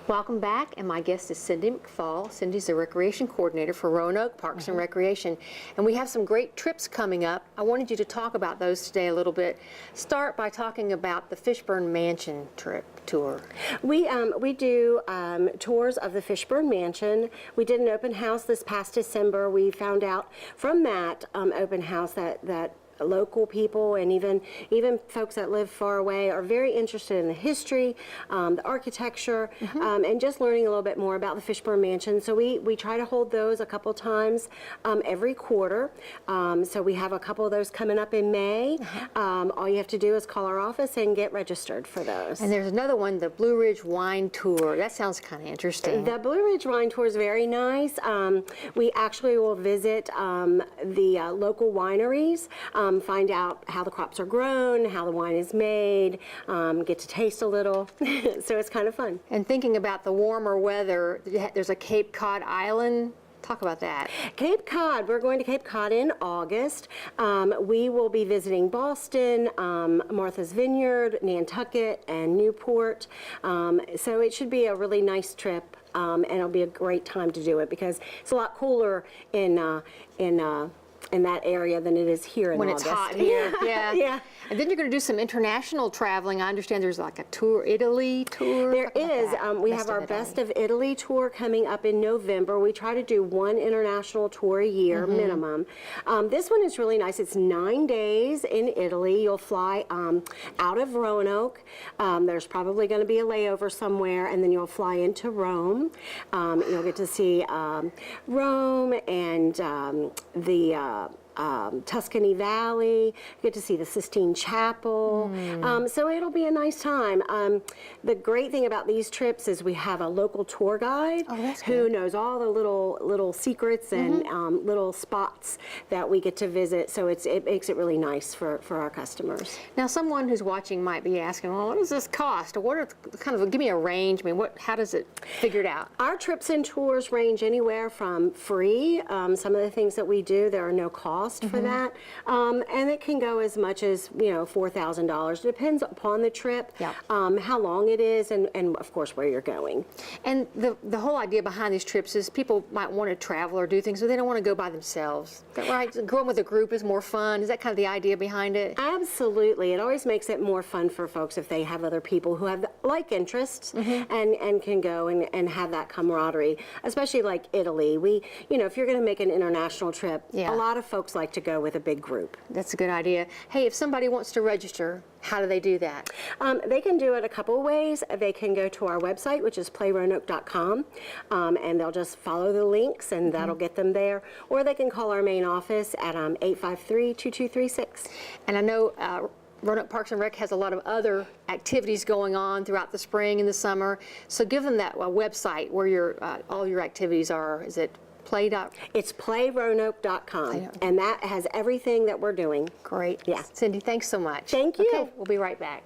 Welcome back, and my guest is Cindy McFall. Cindy's the Recreation Coordinator for Roanoke Parks and Recreation, and we have some great trips coming up. I wanted you to talk about those today a little bit. Start by talking about the Fishburne Mansion tour. We do tours of the Fishburne Mansion. We did an open house this past December. We found out from that open house that local people and even folks that live far away are very interested in the history, the architecture, and just learning a little bit more about the Fishburne Mansion. So we try to hold those a couple times every quarter. So we have a couple of those coming up in May. All you have to do is call our office and get registered for those. And there's another one, the Blue Ridge Wine Tour. That sounds kind of interesting. The Blue Ridge Wine Tour is very nice. We actually will visit the local wineries, find out how the crops are grown, how the wine is made, get to taste a little. So it's kind of fun. And thinking about the warmer weather, there's a Cape Cod Island. Talk about that. Cape Cod, we're going to Cape Cod in August. We will be visiting Boston, Martha's Vineyard, Nantucket, and Newport. So it should be a really nice trip, and it'll be a great time to do it because it's a lot cooler in that area than it is here in August. When it's hot here. Yeah. Yeah. And then you're going to do some international traveling. I understand there's like a tour, Italy tour. There is. We have our Best of Italy tour coming up in November. We try to do one international tour a year minimum. This one is really nice. It's 9 days in Italy. You'll fly out of Roanoke. There's probably going to be a layover somewhere, and then you'll fly into Rome. You'll get to see Rome and the Tuscany Valley, you get to see the Sistine Chapel. So it'll be a nice time. The great thing about these trips is we have a local tour guide who knows all the little secrets and little spots that we get to visit. So it makes it really nice for our customers. Now, someone who's watching might be asking, well, what does this cost? Or what are give me a range. I mean, how does it figure it out? Our trips and tours range anywhere from free. Some of the things that we do, there are no costs for that, and it can go as much as $4,000. It depends upon the trip, how long it is, and of course where you're going. And the whole idea behind these trips is people might want to travel or do things, but they don't want to go by themselves. Is that right? Going with a group is more fun. Is that kind of the idea behind it? Absolutely. It always makes it more fun for folks if they have other people who have like interests and can go and have that camaraderie. Especially like Italy. If you're going to make an international trip, a lot of folks like to go with a big group. That's a good idea. Hey, if somebody wants to register, how do they do that? They can do it a couple of ways. They can go to our website, which is playroanoke.com, and they'll just follow the links, and that'll get them there. Or they can call our main office at 853-2236. And I know Roanoke Parks and Rec has a lot of other activities going on throughout the spring and the summer. So give them that website where all your activities are. Is it It's playroanoke.com, and that has everything that we're doing. Great. Yeah. Cindy, thanks so much. Thank you. Okay, we'll be right back.